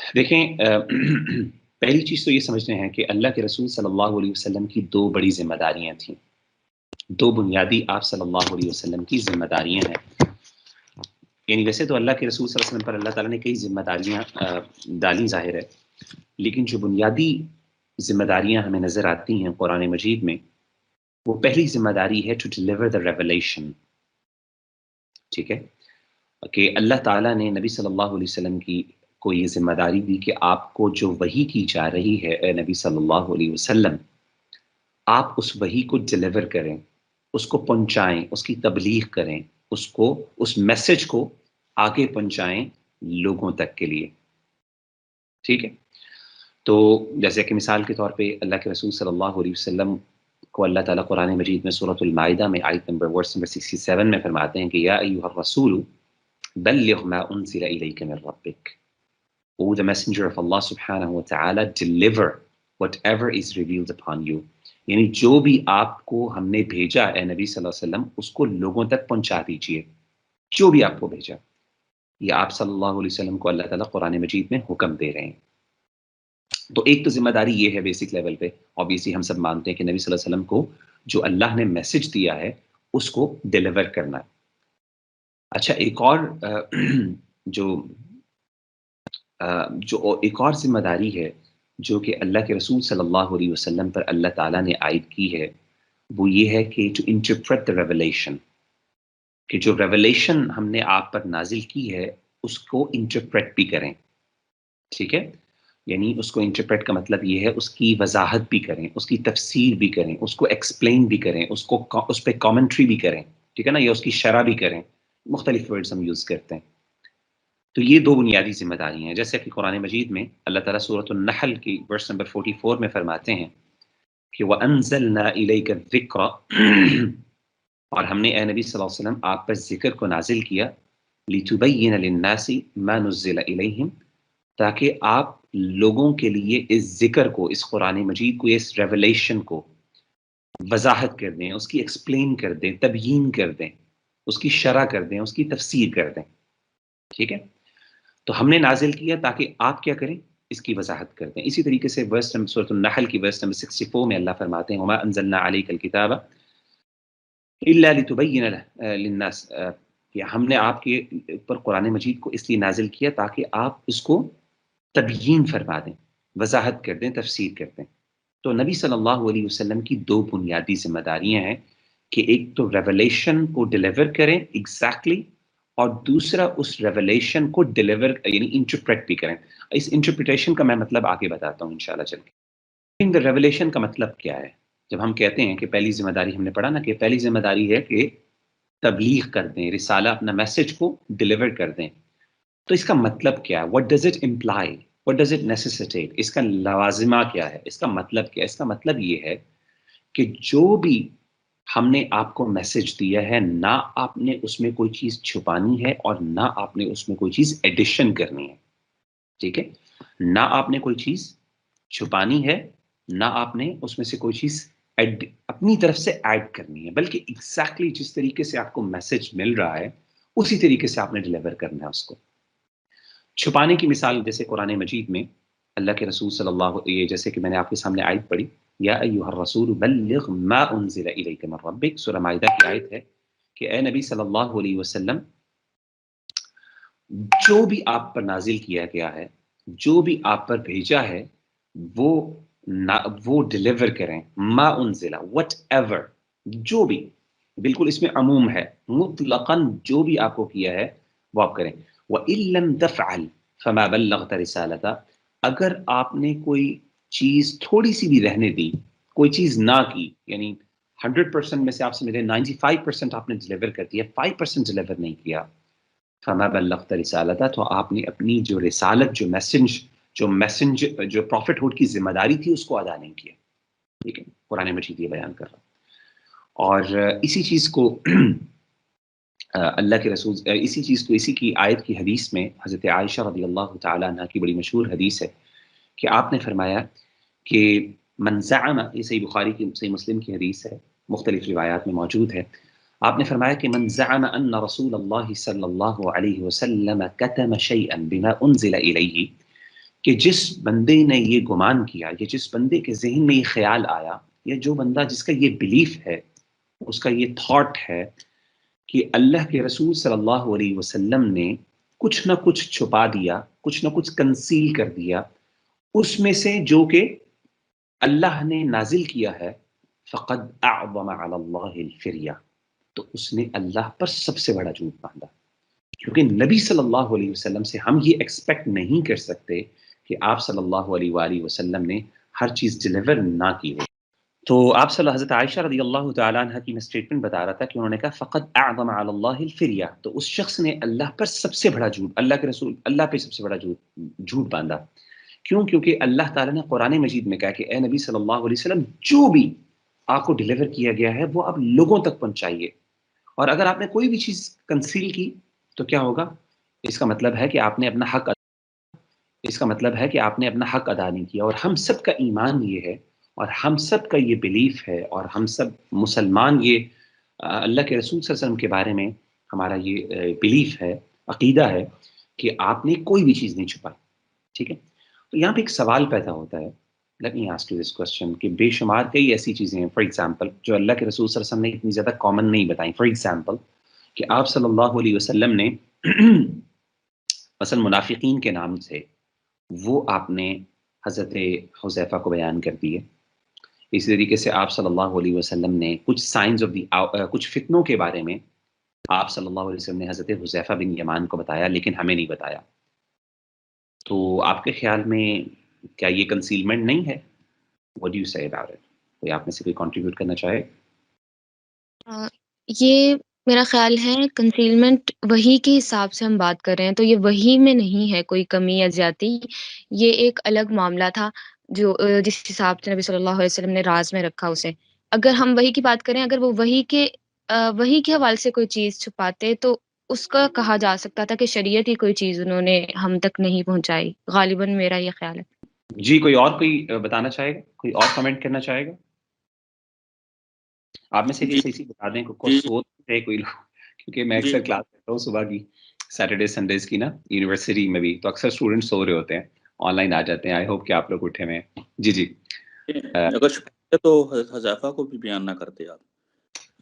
دیکھیں پہلی چیز تو یہ سمجھتے ہیں کہ اللہ کے رسول صلی اللہ علیہ وسلم کی دو بڑی ذمہ داریاں تھیں، دو بنیادی آپ صلی اللہ علیہ وسلم کی ذمہ داریاں ہیں۔ یعنی ویسے تو اللہ کے رسول صلی اللہ علیہ وسلم پر اللہ تعالیٰ نے کئی ذمہ داریاں ڈالی ظاہر ہے، لیکن جو بنیادی ذمہ داریاں ہمیں نظر آتی ہیں قرآن مجید میں، وہ پہلی ذمہ داری ہے ٹو ڈیلیور دا ریویلیشن، ٹھیک ہے، کہ اللہ تعالیٰ نے نبی صلی اللہ علیہ وسلم کی کو یہ ذمہ داری دی کہ آپ کو جو وحی کی جا رہی ہے اے نبی صلی اللہ علیہ وسلم، آپ اس وحی کو ڈیلیور کریں، اس کو پہنچائیں، اس کی تبلیغ کریں، اس میسج کو آگے پہنچائیں لوگوں تک کے لیے، ٹھیک ہے۔ تو جیسے کہ مثال کے طور پہ اللہ کے رسول صلی اللہ علیہ وسلم کو اللہ تعالیٰ قرآن مجید میں سورۃ المائدہ میں آیت ورس نمبر 67 میں فرماتے ہیں کہ یا ایھا الرسول بلغ ما انزل الیک من ربک، O the messenger of Allah subhanahu wa ta'ala, deliver whatever is revealed upon you، یعنی جو بھی آپ کو ہم نے بھیجا اے نبی صلی اللہ علیہ وسلم اس کو لوگوں تک پہنچا دیجئے، جو بھی آپ کو بھیجا۔ یہ آپ صلی اللہ علیہ وسلم کو اللہ تعالیٰ قرآن مجید میں حکم دے رہے ہیں۔ تو ایک تو ذمہ داری یہ ہے بیسک لیول پہ، obviously ہم سب مانتے ہیں کہ نبی صلی اللہ علیہ وسلم کو جو اللہ نے میسج دیا ہے اس کو ڈیلیور کرنا ہے۔ اچھا، ایک اور جو ایک اور ذمہ داری ہے جو کہ اللہ کے رسول صلی اللہ علیہ وسلم پر اللہ تعالیٰ نے عائد کی ہے، وہ یہ ہے کہ ٹو انٹرپریٹ دا ریویلیشن، کہ جو ریویلیشن ہم نے آپ پر نازل کی ہے اس کو انٹرپریٹ بھی کریں، ٹھیک ہے۔ یعنی اس کو انٹرپریٹ کا مطلب یہ ہے اس کی وضاحت بھی کریں، اس کی تفسیر بھی کریں، اس کو ایکسپلین بھی کریں، اس پہ کامنٹری بھی کریں، ٹھیک ہے نا، یا اس کی شرح بھی کریں، مختلف ورڈز ہم یوز کرتے ہیں۔ تو یہ دو بنیادی ذمہ داریاں ہیں، جیسے کہ قرآن مجید میں اللہ تعالیٰ سورۃ النحل کی ورس نمبر 44 میں فرماتے ہیں کہ وَأَنزَلْنَا إِلَيْكَ الذِّكْرَ، اور ہم نے اے نبی صلی اللہ علیہ وسلم آپ پر ذکر کو نازل کیا، لِتُبَيِّنَ لِلنَّاسِ مَا نُزِّلَ إِلَيْهِمْ، تاکہ آپ لوگوں کے لیے اس ذکر کو، اس قرآن مجید کو، اس ریویلیشن کو وضاحت کر دیں، اس کی ایکسپلین کر دیں، تبیین کر دیں، اس کی شرح کر دیں، اس کی تفسیر کر دیں، ٹھیک ہے۔ تو ہم نے نازل کیا تاکہ آپ کیا کریں، اس کی وضاحت کرتے ہیں۔ اسی طریقے سے ورس نمبر سورۃ النحل کی ورس نمبر 64 میں اللہ فرماتے ہیں وما انزلنا علیک الکتاب الا لتبین للناس، کہ ہم نے آپ کے اوپر قرآن مجید کو اس لیے نازل کیا تاکہ آپ اس کو تبیین فرما دیں، وضاحت کر دیں، تفسیر کر دیں۔ تو نبی صلی اللہ علیہ وسلم کی دو بنیادی ذمہ داریاں ہیں کہ ایک تو ریویلیشن کو ڈیلیور کریں ایگزیکٹلی، اور دوسرا اس ریویلیشن کو ڈیلیور یعنی انٹرپریٹ بھی کریں۔ اس انٹرپریٹیشن کا میں مطلب آگے بتاتا ہوں انشاءاللہ چل کے۔ ریویلیشن کا مطلب کیا ہے؟ جب ہم کہتے ہیں کہ پہلی ذمہ داری ہم نے پڑھا نا کہ پہلی ذمہ داری ہے کہ تبلیغ کر دیں، رسالہ، اپنا میسج کو ڈیلیور کر دیں، تو اس کا مطلب کیا ہے؟ What does it imply, what does it necessitate, اس کا لوازمہ کیا ہے، اس کا مطلب کیا ہے؟ اس کا مطلب یہ ہے کہ جو بھی ہم نے آپ کو میسج دیا ہے، نہ آپ نے اس میں کوئی چیز چھپانی ہے اور نہ آپ نے اس میں کوئی چیز ایڈیشن کرنی ہے، ٹھیک ہے۔ نہ آپ نے کوئی چیز چھپانی ہے، نہ آپ نے اس میں سے کوئی چیز اپنی طرف سے ایڈ کرنی ہے، بلکہ ایگزیکٹلی جس طریقے سے آپ کو میسج مل رہا ہے اسی طریقے سے آپ نے ڈیلیور کرنا ہے اس کو۔ چھپانے کی مثال جیسے قرآن مجید میں اللہ کے رسول صلی اللہ علیہ، جیسے کہ میں نے آپ کے سامنے آیت پڑھی یا ایھا الرسول بلغ ما انزل الیک من ربک، سورہ مائدہ کی آیت ہے کہ اے نبی صلی اللہ علیہ وسلم جو بھی آپ پر نازل کیا گیا ہے، جو بھی آپ پر بھیجا ہے، وہ ڈیلیور کریں، ما انزل، وٹ ایور، جو بھی، بالکل اس میں عموم ہے، مطلقاً جو بھی آپ کو کیا ہے وہ آپ کریں۔ وَإِن لَّمْ تَفْعَلْ فَمَا بَلَّغْتَ رِسَالَتَهُ، اگر آپ نے کوئی چیز تھوڑی سی بھی رہنے دی، کوئی چیز نہ کی، یعنی 100% میں سے آپ سمجھیں 95% آپ نے ڈیلیور کر دیا، 5% ڈیلیور نہیں کیا، فما بلغت رسالتہ، تو آپ نے اپنی جو رسالت، جو پروفٹ ہوڈ کی ذمہ داری تھی اس کو ادا نہیں کیا، ٹھیک ہے۔ قرآن مجید یہ بیان کر رہا۔ اور اسی چیز کو اللہ کے رسول، اسی چیز کو، اسی کی آیت کی حدیث میں حضرت عائشہ رضی اللہ تعالیٰ عنہ کی بڑی مشہور حدیث ہے کہ آپ نے فرمایا کہ من زعم، یہ صحیح بخاری کی، صحیح مسلم کی حدیث ہے، مختلف روایات میں موجود ہے، آپ نے فرمایا کہ من زعم ان رسول اللہ صلی اللہ علیہ وسلم کتم شیئا بما انزل الیہ، کہ جس بندے نے یہ گمان کیا یا جس بندے کے ذہن میں یہ خیال آیا یا جو بندہ جس کا یہ بلیف ہے، اس کا یہ تھاٹ ہے کہ اللہ کے رسول صلی اللہ علیہ وسلم نے کچھ نہ کچھ چھپا دیا، کچھ نہ کچھ کنسیل کر دیا اس میں سے جو کہ اللہ نے نازل کیا ہے، فقد اعظم علی اللہ الفریہ، تو اس نے اللہ پر سب سے بڑا جھوٹ باندھا. کیونکہ نبی صلی اللہ علیہ وسلم سے ہم یہ ایکسپیکٹ نہیں کر سکتے کہ آپ صلی اللہ علیہ وآلہ وسلم نے ہر چیز ڈیلیور نہ کی ہو. تو آپ صلی اللہ، حضرت عائشہ رضی اللہ تعالیٰ عنہ کی میں اسٹیٹمنٹ بتا رہا تھا کہ انہوں نے کہا فقط اعظم علی اللہ الفریہ، تو اس شخص نے اللہ پر سب سے بڑا جھوٹ، اللہ کے رسول اللہ پہ سب سے بڑا جھوٹ باندھا. کیوں؟ کیونکہ اللہ تعالیٰ نے قرآن مجید میں کہا کہ اے نبی صلی اللہ علیہ وسلم جو بھی آپ کو ڈیلیور کیا گیا ہے وہ آپ لوگوں تک پہنچائیے، اور اگر آپ نے کوئی بھی چیز کنسیل کی تو کیا ہوگا؟ اس کا مطلب ہے کہ آپ نے اپنا حق ادا نہیں کیا. اور ہم سب کا ایمان یہ ہے اور ہم سب کا یہ بلیف ہے اور ہم سب مسلمان یہ اللہ کے رسول صلی اللہ علیہ وسلم کے بارے میں ہمارا یہ بلیف ہے، عقیدہ ہے کہ آپ نے کوئی بھی چیز نہیں چھپائی. ٹھیک ہے؟ تو یہاں پہ ایک سوال پیدا ہوتا ہے، let me ask you this question, کہ بے شمار کئی ایسی چیزیں ہیں فار ایگزامپل جو اللہ کے رسول صلی اللہ علیہ وسلم نے اتنی زیادہ کامن نہیں بتائیں. فار ایگزامپل کہ آپ صلی اللہ علیہ وسلم نے مثلا منافقین کے نام سے وہ آپ نے حضرت حذیفہ کو بیان کر دیے. اسی طریقے سے آپ صلی اللہ علیہ وسلم نے کچھ سائنز آف دی کچھ فتنوں کے بارے میں آپ صلی اللہ علیہ وسلم نے حضرت حذیفہ بن یمان کو بتایا لیکن ہمیں نہیں بتایا. تو آپ کے خیال میں کیا یہ کنسیلمنٹ نہیں ہے؟ What do you say about it؟ کوئی آپ میں سے کوئی کنٹریبیوٹ کرنا چاہے؟ یہ میرا خیال ہے کنسیلمنٹ وہی کے حساب سے ہم بات کر رہے ہیں تو یہ وہی میں نہیں ہے کوئی کمی یا زیادتی. یہ ایک الگ معاملہ تھا جو جس حساب سے نبی صلی اللہ علیہ وسلم نے راز میں رکھا اسے. اگر ہم وہی کی بات کریں، اگر وہ وہی کے حوالے سے کوئی چیز چھپاتے تو اس کا کہا جا سکتا تھا کہ شریعت ہی کوئی چیز انہوں نے ہم تک نہیں پہنچائی. غالباً میرا یہ خیال ہے. جی کوئی بتانا چاہے گا، کوئی اور کمنٹ کرنا چاہے گا؟ آپ میں سے کسی بتا دیں کوئی سوچ ہے کوئی لوگ، کیونکہ میں اکثر کلاس کرتا ہوں صبح کی سیٹرڈے سنڈیز کی نا یونیورسٹی میں بھی، تو اکثر اسٹوڈنٹ سو رہے ہوتے ہیں، آن لائن آ جاتے ہیں. آئی ہوپ کہ آپ لوگ اٹھے ہوئے ہیں. جی اگر چھپایا تو حذیفہ کو بھی بیان نہ کرتے آپ،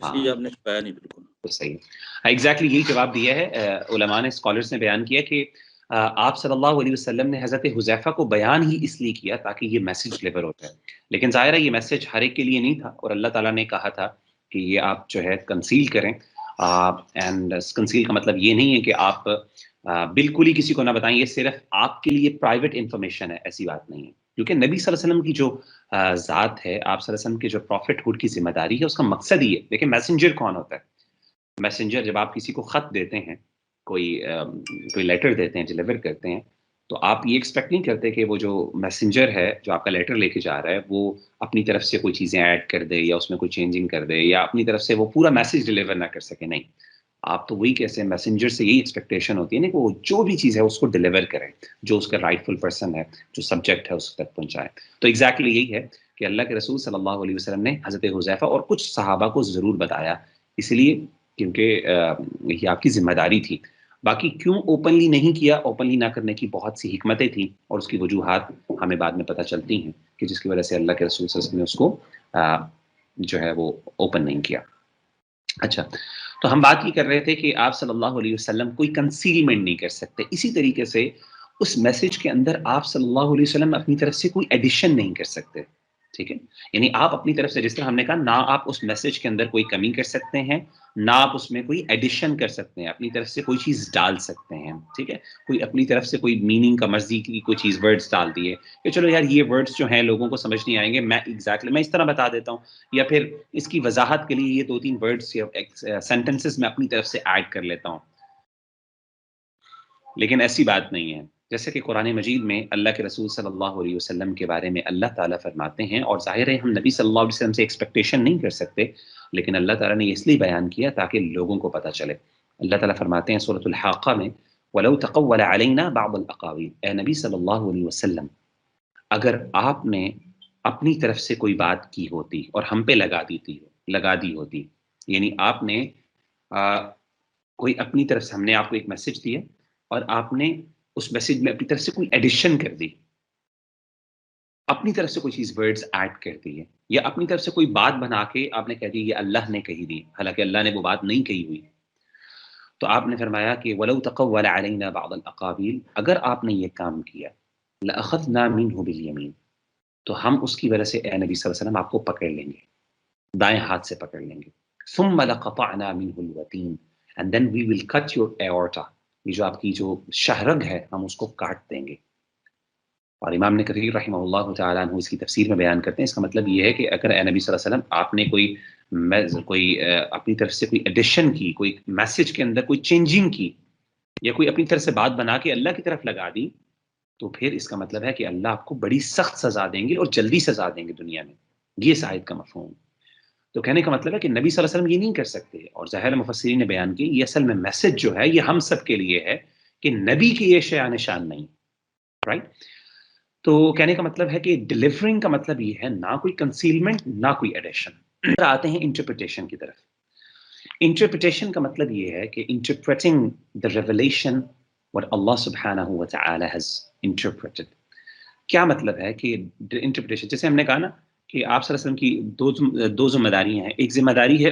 اس لیے آپ نے چھپایا نہیں. بالکل تو صحیح ایگزیکٹلی یہی جواب دیا ہے علماء نے، اسکالرس نے بیان کیا کہ آپ صلی اللہ علیہ وسلم نے حضرت حذیفہ کو بیان ہی اس لیے کیا تاکہ یہ میسج ڈلیور ہوتا ہے، لیکن ظاہر ہے یہ میسج ہر ایک کے لیے نہیں تھا، اور اللہ تعالیٰ نے کہا تھا کہ یہ آپ جو ہے کنسیل کریں. اینڈ کنسیل کا مطلب یہ نہیں ہے کہ آپ بالکل ہی کسی کو نہ بتائیں، یہ صرف آپ کے لیے پرائیویٹ انفارمیشن ہے، ایسی بات نہیں ہے. کیونکہ نبی صلی اللہ علیہ وسلم کی جو ذات ہے، آپ صلی اللہ علیہ وسلم کے جو پروفٹ ہوڈ کی ذمہ داری ہے، اس کا مقصد ہی ہے. دیکھیں میسنجر کون ہوتا ہے؟ میسنجر جب آپ کسی کو خط دیتے ہیں، کوئی لیٹر دیتے ہیں، ڈلیور کرتے ہیں، تو آپ یہ ایکسپیکٹ نہیں کرتے کہ وہ جو میسنجر ہے جو آپ کا لیٹر لے کے جا رہا ہے وہ اپنی طرف سے کوئی چیزیں ایڈ کر دے یا اس میں کوئی چینجنگ کر دے یا اپنی طرف سے وہ پورا میسج ڈلیور نہ کر سکے. نہیں، آپ تو وہی کیسے میسنجر سے یہی ایکسپیکٹیشن ہوتی ہے نا کہ وہ جو بھی چیز ہے اس کو ڈلیور کریں، جو اس کا رائٹ فل پرسن ہے، جو سبجیکٹ ہے اس تک پہنچائیں. تو ایگزیکٹلی یہی ہے کہ اللہ کے رسول صلی اللہ علیہ وسلم نے حضرت حذیفہ اور کچھ صحابہ کو ضرور بتایا، اس لیے کیونکہ یہ آپ کی ذمہ داری تھی. باقی کیوں اوپنلی نہیں کیا، اوپنلی نہ کرنے کی بہت سی حکمتیں تھیں اور اس کی وجوہات ہمیں بعد میں پتہ چلتی ہیں کہ جس کی وجہ سے اللہ کے رسول صلی اللہ علیہ وسلم نے اس کو جو ہے وہ اوپن نہیں کیا. اچھا، تو ہم بات یہ کر رہے تھے کہ آپ صلی اللہ علیہ وسلم کوئی کنسیلمنٹ نہیں کر سکتے. اسی طریقے سے اس میسج کے اندر آپ صلی اللہ علیہ وسلم اپنی طرف سے کوئی ایڈیشن نہیں کر سکتے. ٹھیک ہے، یعنی آپ اپنی طرف سے، جس طرح ہم نے کہا، نہ آپ اس میسج کے اندر کوئی کمی کر سکتے ہیں، نہ آپ اس میں کوئی ایڈیشن کر سکتے ہیں، اپنی طرف سے کوئی چیز ڈال سکتے ہیں. ٹھیک ہے، کوئی اپنی طرف سے کوئی میننگ کا مرضی کی کوئی چیز ورڈز ڈال دیے کہ چلو یار یہ ورڈز جو ہیں لوگوں کو سمجھ نہیں آئیں گے، میں میں اس طرح بتا دیتا ہوں، یا پھر اس کی وضاحت کے لیے یہ 2-3 ورڈز یا سینٹنسز میں اپنی طرف سے ایڈ کر لیتا ہوں. لیکن ایسی بات نہیں ہے. جیسے کہ قرآن مجید میں اللہ کے رسول صلی اللہ علیہ وسلم کے بارے میں اللہ تعالیٰ فرماتے ہیں، اور ظاہر ہے ہم نبی صلی اللہ علیہ وسلم سے ایکسپیکٹیشن نہیں کر سکتے، لیکن اللہ تعالیٰ نے اس لیے بیان کیا تاکہ لوگوں کو پتہ چلے. اللہ تعالیٰ فرماتے ہیں سورۃ الحاقہ میں، وَلَوْ تَقَوَّلَ عَلَيْنَا بَعْضَ الْأَقَاوِيلِ، اے نبی صلی اللہ علیہ وسلم اگر آپ نے اپنی طرف سے کوئی بات کی ہوتی اور ہم پہ لگا دی ہوتی، یعنی آپ نے کوئی اپنی طرف سے، ہم نے آپ کو ایک میسج دیا اور آپ نے اس میسج میں اپنی طرف سے کوئی ایڈیشن کر دی، اپنی طرف سے کوئی چیز ورڈز ایڈ کرتی ہے، یا اپنی طرف سے کوئی بات بنا کے آپ نے کہہ دی یہ اللہ نے کہی دی، حالانکہ اللہ نے وہ بات نہیں کہی ہوئی، تو آپ نے فرمایا کہ وَلَوْ تَقَوَّلَ عَلَيْنَا بَعْضَ الْأَقَاوِيلِ، اگر آپ نے یہ کام کیا لَأَخَذْنَا مِنْهُ بِالْيَمِينِ، تو ہم اس کی وجہ سے اے نبی صلی اللہ علیہ وسلم آپ کو پکڑ لیں گے، دائیں ہاتھ سے پکڑ لیں گے. ثُمَّ لَقَطَعْنَا مِنْهُ الْوَتِينَ، and then we will cut your aorta، یہ جو آپ کی جو شہرگ ہے ہم اس کو کاٹ دیں گے. اور امام نے کثیر رحمہ اللہ تعالیٰ عنہ اس کی تفسیر میں بیان کرتے ہیں، اس کا مطلب یہ ہے کہ اگر اے نبی صلی اللہ علیہ وسلم آپ نے کوئی اپنی طرف سے کوئی ایڈیشن کی، کوئی میسج کے اندر کوئی چینجنگ کی، یا کوئی اپنی طرف سے بات بنا کے اللہ کی طرف لگا دی، تو پھر اس کا مطلب ہے کہ اللہ آپ کو بڑی سخت سزا دیں گے اور جلدی سزا دیں گے دنیا میں. یہ اس آیت کا مفہوم. تو کہنے کا مطلب ہے کہ نبی صلی اللہ علیہ وسلم یہ نہیں کر سکتے، اور ظاہر مفسرین نے بیان کی یہ اصل میں میسج جو ہے یہ ہم سب کے لیے ہے کہ نبی کی یہ شیء نشان نہیں، رائٹ. تو کہنے کا مطلب ہے کہ ڈیلیورنگ کا مطلب یہ ہے نہ کوئی کنسیلمنٹ نہ کوئی ایڈیشن. آتے ہیں انٹرپریٹیشن کی طرف. انٹرپریٹیشن کا مطلب یہ ہے کہ interpreting the revelation what Allah subhanahu wa ta'ala has interpreted. کیا مطلب ہے کہ انٹرپریٹیشن، جیسے ہم نے کہا نا کہ آپ صلی اللہ علیہ وسلم کی دو ذمہ داریاں ہیں. ایک ذمہ داری ہے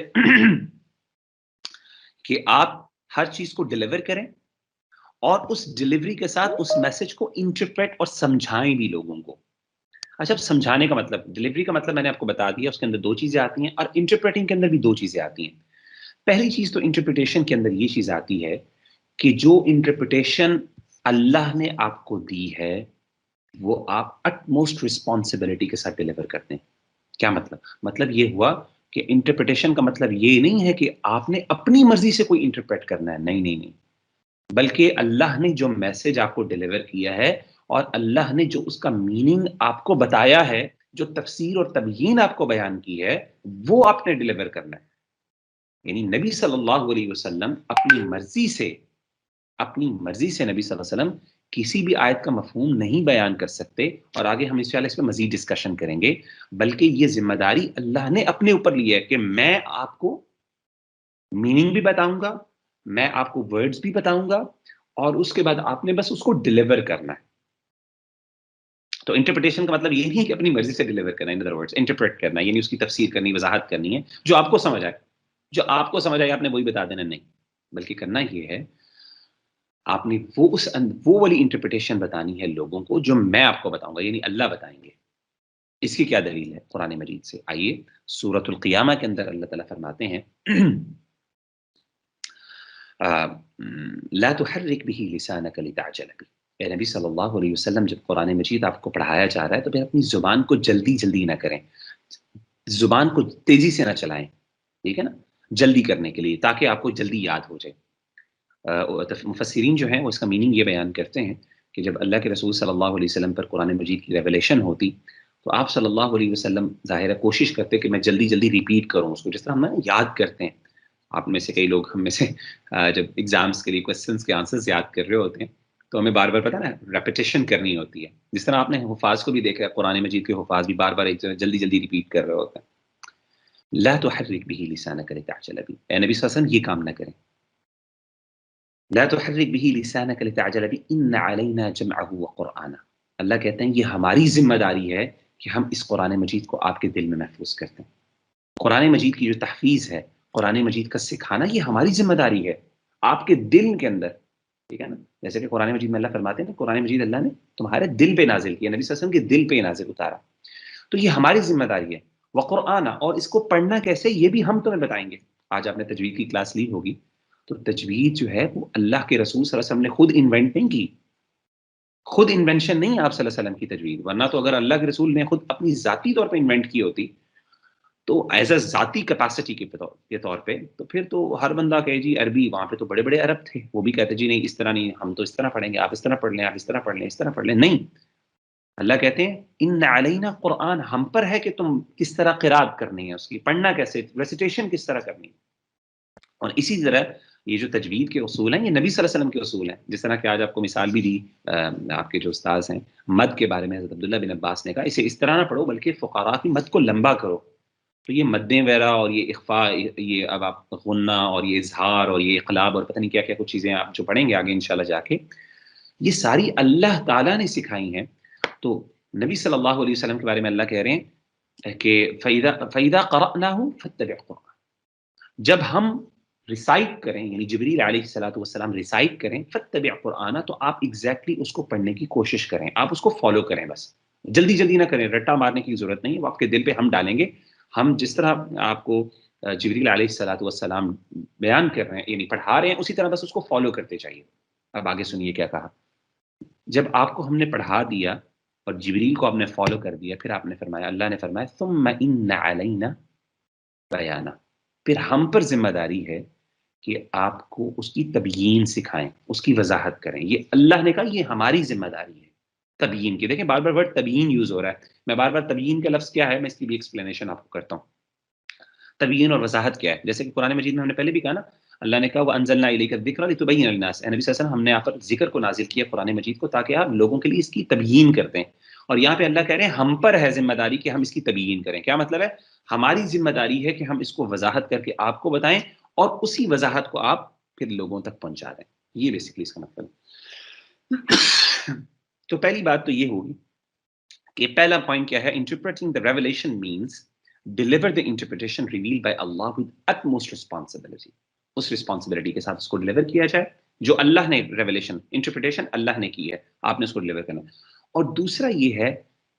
کہ آپ ہر چیز کو ڈیلیور کریں اور اس ڈیلیوری کے ساتھ اس میسج کو انٹرپریٹ اور سمجھائیں بھی لوگوں کو. اچھا، اب سمجھانے کا مطلب، ڈیلیوری کا مطلب میں نے آپ کو بتا دیا، اس کے اندر دو چیزیں آتی ہیں، اور انٹرپریٹنگ کے اندر بھی دو چیزیں آتی ہیں. پہلی چیز تو انٹرپریٹیشن کے اندر یہ چیز آتی ہے کہ جو انٹرپریٹیشن اللہ نے آپ کو دی ہے وہ آپ اٹ موسٹ رسپانسبلٹی کے ساتھ ڈیلیور کرتے ہیں. کیا مطلب؟ مطلب یہ ہوا کہ انٹرپریٹیشن کا مطلب یہ نہیں ہے کہ آپ نے اپنی مرضی سے کوئی انٹرپریٹ کرنا ہے، نہیں نہیں نہیں، بلکہ اللہ نے جو میسج آپ کو ڈیلیور کیا ہے اور اللہ نے جو اس کا میننگ آپ کو بتایا ہے، جو تفسیر اور تبیین آپ کو بیان کی ہے، وہ آپ نے ڈیلیور کرنا ہے. یعنی نبی صلی اللہ علیہ وسلم اپنی مرضی سے نبی صلی اللہ علیہ وسلم کسی بھی آیت کا مفہوم نہیں بیان کر سکتے، اور آگے ہم انشاءاللہ اس پہ مزید ڈسکشن کریں گے. بلکہ یہ ذمہ داری اللہ نے اپنے اوپر لی ہے کہ میں آپ کو میننگ بھی بتاؤں گا، میں آپ کو ورڈز بھی بتاؤں گا، اور اس کے بعد آپ نے بس اس کو ڈیلیور کرنا ہے. تو انٹرپریٹیشن کا مطلب یہ نہیں ہے کہ اپنی مرضی سے ڈیلیور کرنا ہے، ان ادر ورڈز انٹرپریٹ کرنا ہے، یعنی اس کی تفسیر کرنی، وضاحت کرنی ہے، جو آپ کو سمجھ آئے آپ نے وہی بتا دینا، نہیں. بلکہ کرنا یہ ہے آپ نے وہ والی انٹرپریٹیشن بتانی ہے لوگوں کو جو میں آپ کو بتاؤں گا، یعنی اللہ بتائیں گے. اس کی کیا دلیل ہے؟ قرآن مجید سے. آئیے سورۃ القیامہ کے اندر اللہ تعالیٰ فرماتے ہیں لا تحرک به لسانک لتعجل به. اے نبی صلی اللہ علیہ وسلم، جب قرآن مجید آپ کو پڑھایا جا رہا ہے تو پھر اپنی زبان کو جلدی نہ کریں، زبان کو تیزی سے نہ چلائیں، ٹھیک ہے نا، جلدی کرنے کے لیے، تاکہ آپ کو جلدی یاد ہو جائے. مفسرین جو ہیں وہ اس کا میننگ یہ بیان کرتے ہیں کہ جب اللہ کے رسول صلی اللہ علیہ وسلم پر قرآن مجید کی ریویلیشن ہوتی تو آپ صلی اللہ علیہ وسلم ظاہر کوشش کرتے کہ میں جلدی ریپیٹ کروں اس کو، جس طرح ہم یاد کرتے ہیں. آپ میں سے کئی لوگ ہم میں سے جب ایگزامس کے لیے کوسچنس کے آنسرز یاد کر رہے ہوتے ہیں تو ہمیں بار پتہ نا ریپیٹیشن کرنی ہوتی ہے. جس طرح آپ نے حفاظ کو بھی دیکھا ہے، قرآن مجید کے حفاظ بھی بار ایک جلدی ریپیٹ کر رہے ہوتے ہیں. لا تحرک به لسانک لتعجل به. اے نبی صلی اللہ علیہ وسلم یہ کام نہ کریں. لا تحرک به لسانک لتعجل به ان علینا جمعه وقرآنہ. اللہ کہتے ہیں یہ ہماری ذمہ داری ہے کہ ہم اس قرآن مجید کو آپ کے دل میں محفوظ کرتے ہیں. قرآن مجید کی جو تحفیظ ہے، قرآن مجید کا سکھانا، یہ ہماری ذمہ داری ہے آپ کے دل کے اندر، ٹھیک ہے نا. جیسے کہ قرآن مجید میں اللہ فرماتے ہیں کہ قرآن مجید اللہ نے تمہارے دل پہ نازل کیا، نبی صلی اللہ علیہ وسلم کے دل پہ نازل اتارا. تو یہ ہماری ذمہ داری ہے. وقرآن، اور اس کو پڑھنا کیسے یہ بھی ہم تمہیں بتائیں گے. آج آپ نے تجوید کی کلاس لی ہوگی، تو تجوید جو ہے وہ اللہ کے رسول صلی اللہ علیہ وسلم نے خود انوینٹ نہیں کی، خود انوینشن نہیں آپ صلی اللہ علیہ وسلم کی تجوید. ورنہ تو اگر اللہ کے رسول نے خود اپنی ذاتی طور پہ انوینٹ کی ہوتی تو ایز اے ذاتی کیپیسٹی کے طور پہ، تو پھر تو ہر بندہ کہے جی عربی، وہاں پہ تو بڑے بڑے عرب تھے، وہ بھی کہتے جی نہیں اس طرح نہیں، ہم تو اس طرح پڑھیں گے، آپ اس طرح پڑھ لیں، آپ اس طرح پڑھ لیں، اس طرح پڑھ لیں. نہیں، اللہ کہتے ہیں ان علینا قرآن، ہم پر ہے کہ تم کس طرح قرات کرنی ہے، اس کی پڑھنا کیسے، ریسیٹیشن کس طرح کرنی ہے. اور اسی طرح یہ جو تجوید کے اصول ہیں یہ نبی صلی اللہ علیہ وسلم کے اصول ہیں. جس طرح کہ آج آپ کو مثال بھی دی آپ کے جو استاذ ہیں مد کے بارے میں، حضرت عبداللہ بن عباس نے کہا اسے اس طرح نہ پڑھو بلکہ فقراء کی مد کو لمبا کرو. تو یہ مدیں وغیرہ اور یہ اخفاء، یہ اب آپ غنہ اور یہ اظہار اور یہ اقلاب اور پتہ نہیں کیا کیا کچھ چیزیں آپ جو پڑھیں گے آگے انشاءاللہ جا کے، یہ ساری اللہ تعالیٰ نے سکھائی ہیں. تو نبی صلی اللہ علیہ وسلم کے بارے میں اللہ کہہ رہے ہیں کہ فَإِذَا قَرَأْنَاهُ فَاتَّبِعْ قُرْآنَهُ، جب ہم ریسائٹ کریں، یعنی جبریل علیہ الصلوۃ والسلام ریسائٹ کریں، فَاتَّبِعْ قُرْآنَ، تو آپ ایگزیکٹلی اس کو پڑھنے کی کوشش کریں، آپ اس کو فالو کریں، بس جلدی جلدی نہ کریں، رٹا مارنے کی ضرورت نہیں ہے، وہ آپ کے دل پہ ہم ڈالیں گے. ہم جس طرح آپ کو جبریل علیہ الصلوۃ والسلام بیان کر رہے ہیں، یعنی پڑھا رہے ہیں، اسی طرح بس اس کو فالو کرتے چاہیے. اب آگے سنیے کیا کہا. جب آپ کو ہم نے پڑھا دیا اور جبریل کو آپ نے فالو کر دیا، پھر آپ نے فرمایا، اللہ نے فرمایا ثم ان علینا بیانا، پھر ہم پر ذمہ داری ہے کہ آپ کو اس کی تبیین سکھائیں، اس کی وضاحت کریں. یہ اللہ نے کہا، یہ ہماری ذمہ داری ہے تبیین کی. دیکھیں بار بار ورڈ تبیین یوز ہو رہا ہے. میں بار بار تبیین کا لفظ کیا ہے میں اس کی بھی ایکسپلینیشن آپ کو کرتا ہوں. تبیین اور وضاحت کیا ہے؟ جیسے کہ قرآن مجید میں ہم نے پہلے بھی کہا نا، اللہ نے کہا وَأَنزَلْنَا إِلَيْكَ الذِّكْرَ لِتُبَيِّنَ لِلنَّاسِ، نبی صلی اللہ علیہ وسلم ہم نے آپ پر ذکر کو نازل کیا قرآن مجید کو تاکہ آپ لوگوں کے لیے اس کی تبیین کرتے ہیں. اور یہاں پہ اللہ کہہ رہے ہیں ہم پر ہے ذمہ داری کہ ہم اس کی تبیین کریں. کیا مطلب ہے؟ ہماری ذمہ داری ہے کہ ہم اس کو وضاحت کر کے آپ کو بتائیں اور اسی وضاحت کو آپ پھر لوگوں تک پہنچا دیں. یہ بیسکلی اس کا مطلب ہے. تو پہلی بات تو یہ ہوگی کہ پہلا پوائنٹ کیا ہے؟ Interpreting the revelation means deliver the interpretation revealed by Allah with utmost responsibility. Us responsibility کے ساتھ اس کو ڈلیور کیا جائے جو اللہ نے ریویلیشن انٹرپریٹیشن اللہ نے کی ہے، آپ نے اس کو ڈلیور کرنا. اور دوسرا یہ ہے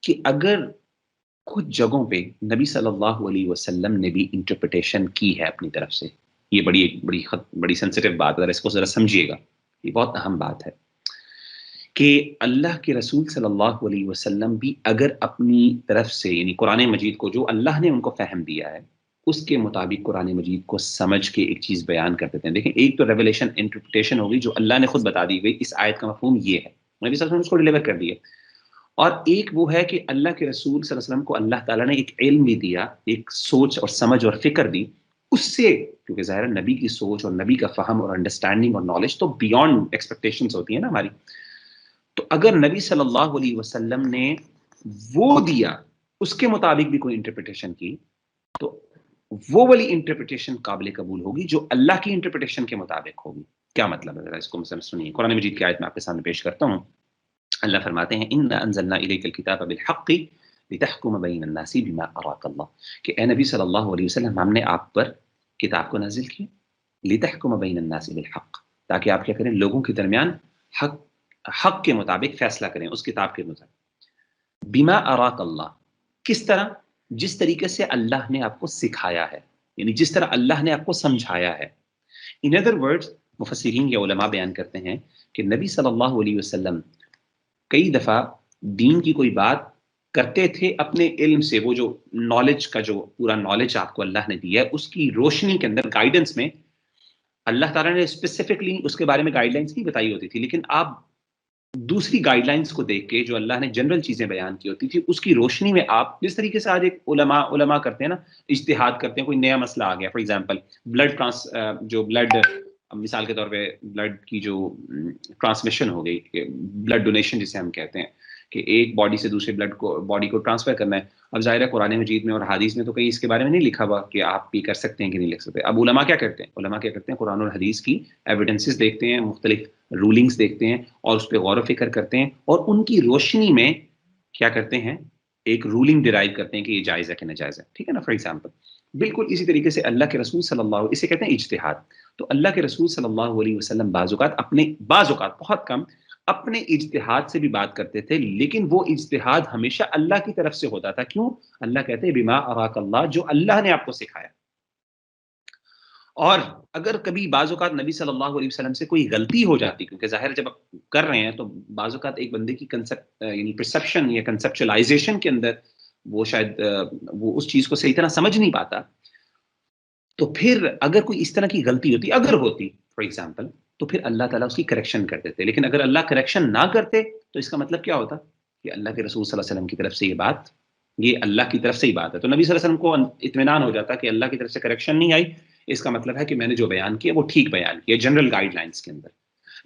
کہ اگر کچھ جگہوں پہ نبی صلی اللہ علیہ وسلم نے بھی انٹرپریٹیشن کی ہے اپنی طرف سے، یہ بڑی سینسیٹیو بات ہے، اس کو ذرا سمجھیے گا، یہ بہت اہم بات ہے کہ اللہ کے رسول صلی اللہ علیہ وسلم بھی اگر اپنی طرف سے، یعنی قرآن مجید کو جو اللہ نے ان کو فہم دیا ہے اس کے مطابق قرآن مجید کو سمجھ کے ایک چیز بیان کر دیتے ہیں. دیکھیں ایک تو ریویلیشن انٹرپریٹیشن ہوگی جو اللہ نے خود بتا دی گئی، اس آیت کا مفہوم یہ ہے، نبی صلی اللہ علیہ وسلم اس کو ڈلیور کر دیے. اور ایک وہ ہے کہ اللہ کے رسول صلی اللہ علیہ وسلم کو اللہ تعالیٰ نے ایک علم بھی دیا، ایک سوچ اور سمجھ اور فکر دی، اس سے کیونکہ ظاہر نبی کی سوچ اور نبی کا فہم اور انڈرسٹینڈنگ اور نالج تو بیونڈ ایکسپیکٹیشنز ہوتی ہیں نا ہماری. تو اگر نبی صلی اللہ علیہ وسلم نے وہ دیا، اس کے مطابق بھی کوئی انٹرپریٹیشن کی، تو وہ والی انٹرپریٹیشن قابل قبول ہوگی جو اللہ کی انٹرپریٹیشن کے مطابق ہوگی. کیا مطلب ہے؟ ذرا اس کو مثلا سنیے. قرآن مجید کی آیت میں آپ کے سامنے پیش کرتا ہوں. اللہ فرماتے ہیں اِنَّا أَنزَلْنَا إِلَيْكَ الْكِتَابَ بِالْحَقِّ لِتَحْكُمَ بَيْنَ النَّاسِ بِمَا أَرَاكَ اللَّهُ، کہ اے نبی صلی اللہ علیہ وسلم ہم نے آپ پر کتاب کو نازل کی لِتَحْكُمَ بَيْنَ النَّاسِ بِالْحَقِّ، تاکہ آپ کیا کریں؟ لوگوں کے درمیان حق کے مطابق فیصلہ کریں، اس کتاب کے مطابق. بِمَا أَرَاكَ اللَّهُ، کس طرح؟ جس طریقے سے اللہ نے آپ کو سکھایا ہے، یعنی جس طرح اللہ نے آپ کو سمجھایا ہے. ان ادر ورڈز مفسرین یا علماء بیان کرتے ہیں کہ نبی صلی اللہ علیہ وسلم کئی دفعہ دین کی کوئی بات کرتے تھے اپنے علم سے، وہ جو نالج کا جو پورا نالج آپ کو اللہ نے دیا ہے اس کی روشنی کے اندر، گائیڈنس میں اللہ تعالیٰ نے اسپیسیفکلی اس کے بارے میں گائیڈ لائنس نہیں بتائی ہوتی تھی، لیکن آپ دوسری گائیڈ لائنس کو دیکھ کے جو اللہ نے جنرل چیزیں بیان کی ہوتی تھی اس کی روشنی میں آپ جس طریقے سے آج ایک علماء کرتے ہیں نا، اجتہاد کرتے ہیں، کوئی نیا مسئلہ آ گیا، فار ایگزامپل بلڈ مثال کے طور پہ بلڈ کی جو ٹرانسمیشن ہو گئی، بلڈ ڈونیشن جسے ہم کہتے ہیں کہ ایک باڈی سے دوسرے باڈی کو ٹرانسفر کرنا ہے. اب ظاہر ہے قرآن مجید میں اور حدیث میں تو کہیں اس کے بارے میں نہیں لکھا ہوا کہ آپ بھی کر سکتے ہیں کہ نہیں لکھ سکتے. اب علماء کیا کرتے ہیں؟ قرآن اور حدیث کی ایویڈنسز دیکھتے ہیں، مختلف رولنگز دیکھتے ہیں اور اس پہ غور و فکر کرتے ہیں، اور ان کی روشنی میں کیا کرتے ہیں؟ ایک رولنگ ڈرائیو کرتے ہیں کہ یہ جائز ہے کہ ناجائز ہے. ٹھیک ہے نا؟ فار ایگزامپل بالکل اسی طریقے سے اللہ کے رسول صلی اللہ، اسے کہتے ہیں اجتہاد. تو اللہ کے رسول صلی اللہ علیہ وسلم بعض اوقات بہت کم اپنے اجتہاد سے بھی بات کرتے تھے، لیکن وہ اجتہاد ہمیشہ اللہ کی طرف سے ہوتا تھا. کیوں؟ اللہ کہتے ہیں بما اراک اللہ، جو اللہ نے آپ کو سکھایا. اور اگر کبھی بعض اوقات نبی صلی اللہ علیہ وسلم سے کوئی غلطی ہو جاتی، کیونکہ ظاہر جب آپ کر رہے ہیں تو بعض اوقات ایک بندے کی یعنی پرسیپشن یا کنسپچلائزیشن کے اندر وہ شاید وہ اس چیز کو صحیح طرح سمجھ نہیں پاتا، تو پھر اگر کوئی اس طرح کی غلطی ہوتی فار ایگزامپل، تو پھر اللہ تعالیٰ اس کی کریکشن کر دیتے. لیکن اگر اللہ کریکشن نہ کرتے تو اس کا مطلب کیا ہوتا کہ اللہ کے رسول صلی اللہ علیہ وسلم کی طرف سے یہ اللہ کی طرف سے ہی بات ہے. تو نبی صلی اللہ علیہ وسلم کو اطمینان ہو جاتا کہ اللہ کی طرف سے کریکشن نہیں آئی، اس کا مطلب ہے کہ میں نے جو بیان کیا وہ ٹھیک بیان کیا جنرل گائیڈ لائنس کے اندر.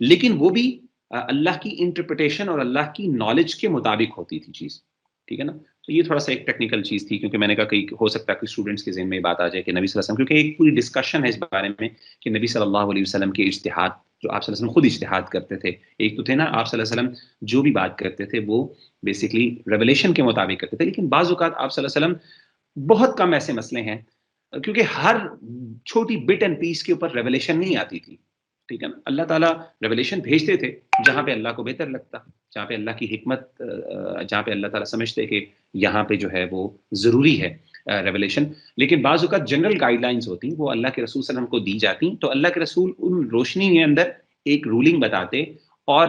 لیکن وہ بھی اللہ کی انٹرپریٹیشن اور اللہ کی نالج کے مطابق ہوتی تھی چیز. ٹھیک ہے نا؟ تو یہ تھوڑا سا ایک ٹیکنیکل چیز تھی، کیونکہ میں نے کہا کہ ہو سکتا ہے کہ اسٹوڈنٹس کے ذہن میں یہ بات آ جائے کہ نبی صلی اللہ علیہ وسلم، کیونکہ ایک پوری ڈسکشن ہے اس بارے میں کہ نبی صلی اللہ علیہ وسلم کے اجتہاد، جو آپ صلی اللہ علیہ وسلم خود اجتہاد کرتے تھے. ایک تو تھے نا آپ صلی اللہ علیہ وسلم جو بھی بات کرتے تھے وہ بیسکلی ریولیشن کے مطابق کرتے تھے، لیکن بعض اوقات آپ صلی اللہ علیہ وسلم بہت کم ایسے مسئلے ہیں کیونکہ ہر چھوٹی بٹ اینڈ پیس کے اوپر ریولیشن نہیں آتی تھی، ٹھیک ہے نا. اللہ تعالیٰ ریولیشن بھیجتے تھے جہاں پہ اللہ کو بہتر لگتا، جہاں پہ اللہ کی حکمت، جہاں پہ اللہ تعالیٰ سمجھتے کہ یہاں پہ جو ہے وہ ضروری ہے ریولیشن. لیکن بعض اوقات جنرل گائیڈ لائنس ہوتی ہیں، وہ اللہ کے رسول صلی اللہ علیہ وسلم کو دی جاتی، تو اللہ کے رسول ان روشنی کے اندر ایک رولنگ بتاتے، اور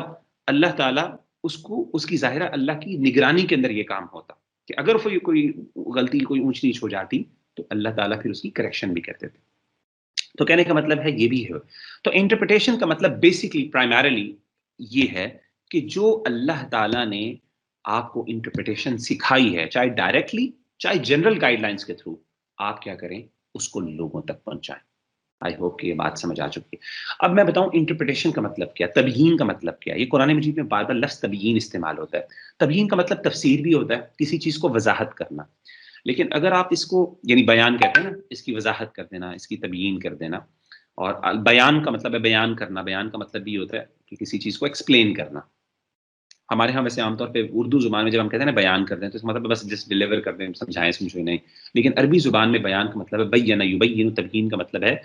اللہ تعالیٰ اس کو، اس کی ظاہرہ اللہ کی نگرانی کے اندر یہ کام ہوتا کہ اگر کوئی غلطی، کوئی اونچ نیچ ہو جاتی تو اللہ تعالیٰ پھر اس کی کریکشن بھی کرتے تھے. تو کہنے کا مطلب ہے یہ بھی ہے. تو انٹرپریٹیشن کا مطلب بیسکلی پرائمریلی یہ ہے کہ جو اللہ تعالیٰ نے آپ کو انٹرپریٹیشن سکھائی ہے، چاہے ڈائریکٹلی چاہے جنرل گائیڈ لائنس کے تھرو، آپ کیا کریں، اس کو لوگوں تک پہنچائیں. آئی ہوپ کہ یہ بات سمجھ آ چکی ہے. اب میں بتاؤں انٹرپریٹیشن کا مطلب کیا، تبیین کا مطلب کیا. یہ قرآن مجید میں بار بار لفظ تبیین استعمال ہوتا ہے. تبیین کا مطلب تفسیر بھی ہوتا ہے، کسی چیز کو وضاحت کرنا. لیکن اگر آپ اس کو، یعنی بیان کہتے ہیں نا، اس کی وضاحت کر دینا، اس کی تبیین کر دینا. اور بیان کا مطلب ہے بیان کرنا. بیان کا مطلب بھی ہوتا ہے کہ کسی چیز کو ایکسپلین کرنا. ہمارے ہاں ویسے عام طور پہ اردو زبان میں جب ہم کہتے ہیں نا بیان کر دیں تو اس مطلب بس جسٹ ڈیلیور کر دیں، سمجھائیں، سمجھویں نہیں. لیکن عربی زبان میں بیان کا مطلب ہے بینا یبین. تبیین کا مطلب ہے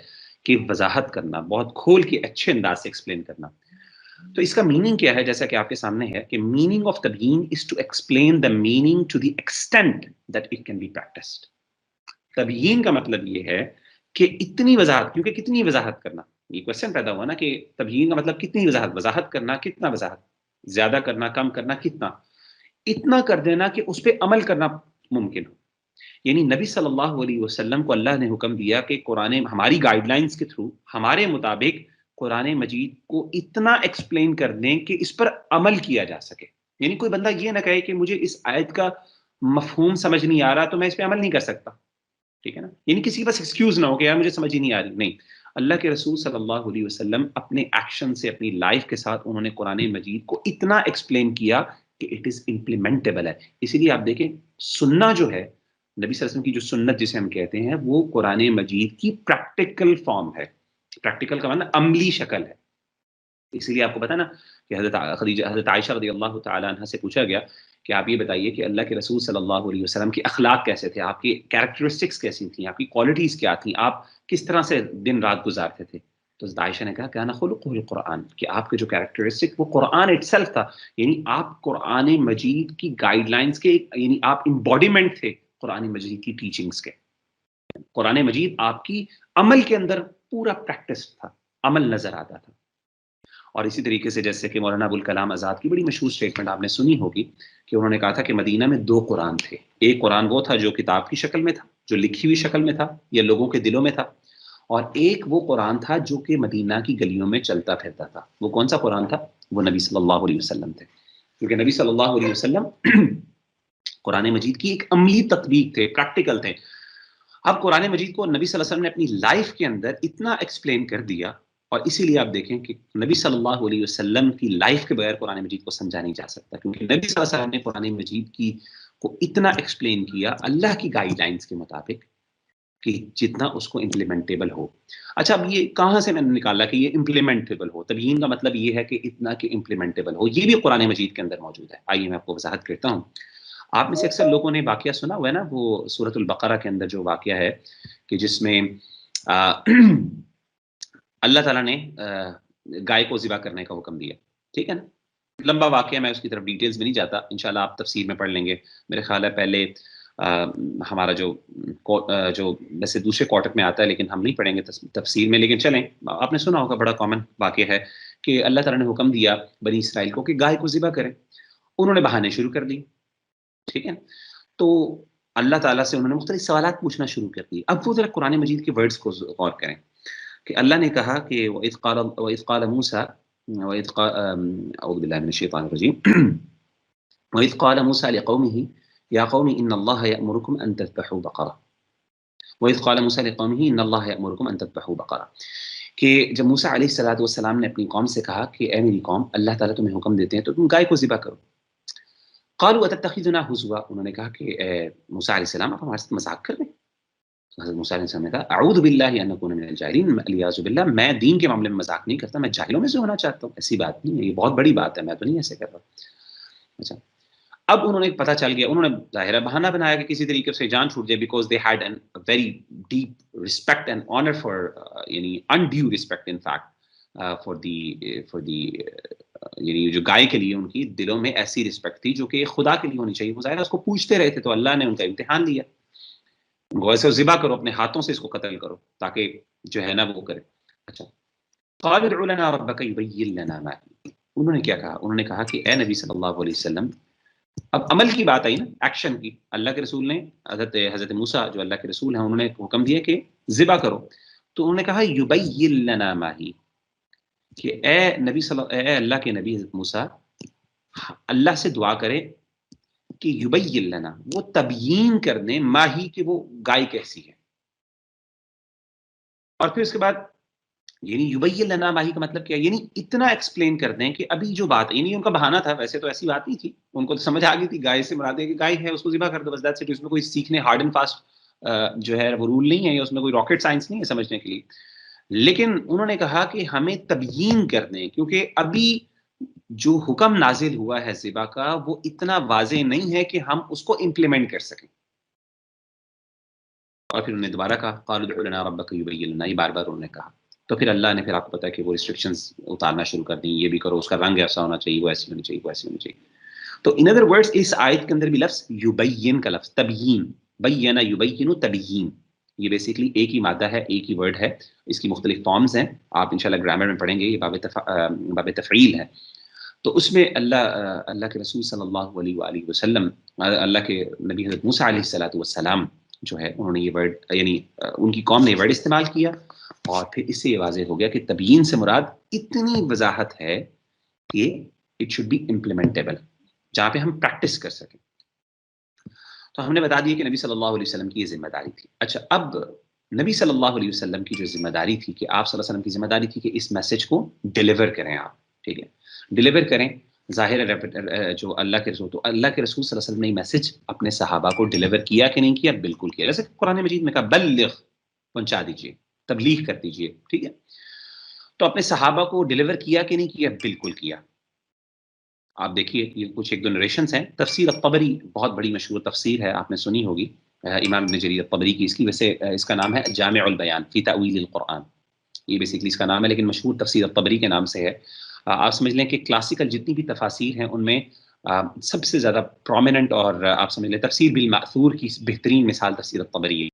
کہ وضاحت کرنا، بہت کھول کے اچھے انداز سے ایکسپلین کرنا. تو اس کا میننگ کیا ہے، جیسا کہ آپ کے سامنے ہے کہ میننگ آف تبیین is to explain the meaning to the extent that it can be practised. تبیین کا مطلب یہ ہے کہ اتنی وضاحت، کیونکہ کتنی وضاحت کرنا، یہ کوشچن پیدا ہوا نا کہ تبیین کا مطلب کتنی وضاحت، وضاحت کرنا، کتنا وضاحت، زیادہ کرنا، کم کرنا، کتنا، اتنا کر دینا کہ اس پہ عمل کرنا ممکن ہو. یعنی نبی صلی اللہ علیہ وسلم کو اللہ نے حکم دیا کہ قرآن، ہماری گائیڈ لائنس کے تھرو، ہمارے مطابق قرآن مجید کو اتنا ایکسپلین کر دیں کہ اس پر عمل کیا جا سکے. یعنی کوئی بندہ یہ نہ کہے کہ مجھے اس آیت کا مفہوم سمجھ نہیں آ رہا تو میں اس پہ عمل نہیں کر سکتا، ٹھیک ہے نا. یعنی کسی کے پاس ایکسکیوز نہ ہو کہ یار مجھے سمجھ ہی نہیں آ رہی. نہیں، اللہ کے رسول صلی اللہ علیہ وسلم اپنے ایکشن سے، اپنی لائف کے ساتھ انہوں نے قرآن مجید کو اتنا ایکسپلین کیا کہ اٹ از امپلیمنٹیبل ہے. اسی لیے آپ دیکھیں سننا جو ہے، نبی صلی اللہ علیہ وسلم کی جو سنت جسے ہم کہتے ہیں، وہ قرآن مجید کی پریکٹیکل فارم ہے. پریکٹیکل کا مطلب عملی شکل ہے. اسی لیے آپ کو پتا نا کہ حضرت عائشہ رضی اللہ تعالی عنہ سے پوچھا گیا کہ آپ یہ بتائیے کہ اللہ کے رسول صلی اللہ علیہ وسلم کے اخلاق کیسے تھے، آپ کی کیریکٹرسٹکس کیسی تھیں، آپ کی کوالٹیز کیا تھیں، آپ کس طرح سے دن رات گزارتے تھے. تو حضرت عائشہ نے کہا کہ انا خلقہ القرآن، کہ آپ کے جو کیریکٹرسٹک وہ قرآن اٹ سیلف تھا. یعنی آپ قرآن مجید کی گائیڈ لائنس کے، یعنی آپ امبوڈیمنٹ تھے قرآن مجید کی ٹیچنگز کے. قرآن مجید آپ کی عمل کے اندر پورا پریکٹس تھا، عمل نظر آتا تھا. اور اسی طریقے سے جیسے کہ مولانا ابوالکلام آزاد کی بڑی مشہور سٹیٹمنٹ آپ نے سنی ہوگی کہ انہوں نے کہا تھا کہ مدینہ میں 2 قرآن تھے. ایک قرآن وہ تھا جو کتاب کی شکل میں تھا، جو لکھی ہوئی شکل میں تھا یا لوگوں کے دلوں میں تھا، اور ایک وہ قرآن تھا جو کہ مدینہ کی گلیوں میں چلتا پھرتا تھا. وہ کون سا قرآن تھا؟ وہ نبی صلی اللہ علیہ وسلم تھے. کیونکہ نبی صلی اللہ علیہ وسلم قرآن مجید کی ایک عملی تطبیق تھے، پریکٹیکل تھے. اب قرآن مجید کو نبی صلی اللہ علیہ وسلم نے اپنی لائف کے اندر اتنا ایکسپلین کر دیا، اور اسی لیے آپ دیکھیں کہ نبی صلی اللہ علیہ وسلم کی لائف کے بغیر قرآن مجید کو سمجھا نہیں جا سکتا، کیونکہ نبی صلی اللہ علیہ وسلم نے قرآن مجید کی کو اتنا ایکسپلین کیا اللہ کی گائیڈ لائنس کے مطابق کہ جتنا اس کو امپلیمنٹیبل ہو. اچھا، اب یہ کہاں سے میں نے نکالا کہ یہ امپلیمنٹیبل ہو؟ تبیین کا مطلب یہ ہے کہ اتنا کہ امپلیمنٹیبل ہو. یہ بھی قرآن مجید کے اندر موجود ہے. آئیے میں آپ کو وضاحت کرتا ہوں. آپ میں سے اکثر لوگوں نے واقعہ سنا ہوا ہے نا، وہ سورۃ البقرہ کے اندر جو واقعہ ہے کہ جس میں اللہ تعالیٰ نے گائے کو ذبح کرنے کا حکم دیا، ٹھیک ہے نا. لمبا واقعہ، میں اس کی طرف ڈیٹیلز میں نہیں جاتا، انشاءاللہ آپ تفسیر میں پڑھ لیں گے. میرے خیال ہے پہلے ہمارا جو ویسے دوسرے کوارٹر میں آتا ہے، لیکن ہم نہیں پڑھیں گے تفسیر میں. لیکن چلیں، آپ نے سنا ہوگا، بڑا کامن واقعہ ہے کہ اللہ تعالیٰ نے حکم دیا بنی اسرائیل کو کہ گائے کو ذبح کریں. انہوں نے بہانے شروع کر دی، ٹھیک ہے. تو اللہ تعالیٰ سے انہوں نے مختلف سوالات پوچھنا شروع کر دی. اب وہ ذرا قرآن مجید کے ورڈز کو غور کریں کہ اللہ نے کہا کہ وَإِذْ قَالَ مُوسَىٰ أعوذ باللہ من الشیطان الرجیم وَإِذْ قَالَ مُوسَىٰ لِقَوْمِهِ يَا قَوْمِ إِنَّ اللَّهَ يَأْمُرُكُمْ أَن تَذْبَحُوا بَقَرَةً وَإِذْ قَالَ مُوسَىٰ لِقَوْمِهِ إِنَّ اللَّهَ يَأْمُرُكُمْ أَن تَذْبَحُوا بَقَرَةً، کہ جب موسیٰ علیہ الصلوٰۃ والسلام نے اپنی قوم سے کہا کہ اے میری قوم، اللہ تعالیٰ تمہیں حکم دیتے ہیں تو تم گائے کو ذبح کرو. قالوا اتتخذنا ہزوا، انہوں نے کہا کہ اے موسیٰ علیہ السلام آپ ہمارے ساتھ مذاق کر رہے ہیں. حضرت موسیٰ علیہ السلام نے کہا اعوذ باللہ ان اکون من الجاہلین، الیاذ باللہ میں دین کے معاملے میں مذاق نہیں کرتا، میں جاہلوں میں سے ہونا چاہتا ہوں. ایسی بات نہیں ہے، یہ بہت بڑی بات ہے، میں تو نہیں ایسے کر رہا. اچھا اب انہوں نے پتہ چل گیا، انہوں نے ظاہر بہانہ بنایا کہ کسی طریقے سے جان چھوٹ جائے، because they had a very deep respect and honour for یعنی undue respect in fact for the یعنی جو گائے کے لیے ان کی دلوں میں ایسی رسپیکٹ تھی جو کہ خدا کے لیے ہونی چاہیے. وہ ظاہر اس کو پوچھتے رہے تھے، تو اللہ نے ان کا امتحان لیا. ان کو ایسے ذبح کرو، اپنے ہاتھوں سے اس کو قتل کرو تاکہ جو ہے نا وہ کرے. اچھا قال ادع لنا ربک یبین لنا ما هی، انہوں نے کیا کہا؟ انہوں نے کہا کہ اے نبی صلی اللہ علیہ وسلم، اب عمل کی بات آئی نا، ایکشن کی. اللہ کے رسول نے حضرت موسیٰ جو اللہ کے رسول ہیں انہوں نے حکم دیا کہ ذبح کرو، تو انہوں نے کہا یبین لنا ما ہی، کہ اے نبی اے اللہ کے نبی حضرت موسیٰ اللہ سے دعا کرے کہ یبین لنا، وہ تبیین کر دیں ما ہی، کہ وہ گائے کیسی ہے. اور پھر اس کے بعد یعنی یبین لنا ما ہی کا مطلب کیا؟ یعنی اتنا ایکسپلین کر دیں کہ ابھی جو بات، یعنی ان کا بہانہ تھا، ویسے تو ایسی بات نہیں تھی، ان کو تو سمجھ آ گئی تھی گائے سے مراد ہے کہ گائے ہے اس کو ذبح کر دو بس، دیٹس اٹ. اس میں کوئی سیکھنے ہارڈ اینڈ فاسٹ جو ہے وہ رول نہیں ہے، یا اس میں کوئی راکٹ سائنس نہیں ہے سمجھنے کے لیے. لیکن انہوں نے کہا کہ ہمیں تبیین کر دیں، کیونکہ ابھی جو حکم نازل ہوا ہے ذبح کا وہ اتنا واضح نہیں ہے کہ ہم اس کو امپلیمنٹ کر سکیں. اور پھر انہوں نے دوبارہ کہا قالوا ادع لنا ربک یبین لنا، یہ بار بار انہوں نے کہا. تو پھر اللہ نے پھر آپ کو پتا ہے کہ وہ ریسٹرکشنز اتارنا شروع کر دیں، یہ بھی کرو، اس کا رنگ ایسا ہونا چاہیے، وہ ایسی ہونی چاہیے، وہ ایسی ہونی چاہیے. تو ان ادر ورڈز اس آیت کے اندر بھی لفظ یبین کا لفظ تبیین، بین یبین تبیین، یہ بیسیکلی ایک ہی مادہ ہے، ایک ہی ورڈ ہے. اس کی مختلف فارمز ہیں، آپ انشاءاللہ گرامر میں پڑھیں گے، یہ باب تفعیل ہے. تو اس میں اللہ کے رسول صلی اللہ علیہ وآلہ وسلم، اللہ کے نبی حضرت موسیٰ علیہ السلام جو ہے انہوں نے یہ ورڈ، یعنی ان کی قوم نے یہ ورڈ استعمال کیا، اور پھر اس سے یہ واضح ہو گیا کہ تبیین سے مراد اتنی وضاحت ہے کہ اٹ شوڈ بی امپلیمنٹیبل، جہاں پہ ہم پریکٹس کر سکیں. تو ہم نے بتا دیا کہ نبی صلی اللہ علیہ وسلم کی یہ ذمہ داری تھی. اچھا اب نبی صلی اللہ علیہ وسلم کی جو ذمہ داری تھی کہ آپ صلی اللہ علیہ وسلم کی ذمہ داری تھی کہ اس میسج کو ڈیلیور کریں آپ، ٹھیک ہے، ڈیلیور کریں. ظاہر ہے جو اللہ کے رسول، تو اللہ کے رسول صلی اللہ علیہ وسلم نے میسج اپنے صحابہ کو ڈیلیور کیا کہ نہیں کیا؟ بالکل کیا. جیسے قرآن مجید میں کہا بلغ، پہنچا دیجیے، تبلیغ کر دیجیے، ٹھیک ہے. تو اپنے صحابہ کو ڈیلیور کیا کہ نہیں کیا؟ بالکل کیا. آپ دیکھیے یہ کچھ ایک دو نریشنز ہیں. تفسیر الطبری بہت بڑی مشہور تفسیر ہے، آپ نے سنی ہوگی، امام ابن جریر الطبری کی. اس کی وجہ سے اس کا نام ہے جامع البیان فی تأویل القرآن، یہ بیسیکلی اس کا نام ہے، لیکن مشہور تفسیر الطبری کے نام سے ہے. آپ سمجھ لیں کہ کلاسیکل جتنی بھی تفاسیر ہیں ان میں سب سے زیادہ پرومیننٹ اور آپ سمجھ لیں تفسیر بالمأثور کی بہترین مثال تفسیر الطبری ہے.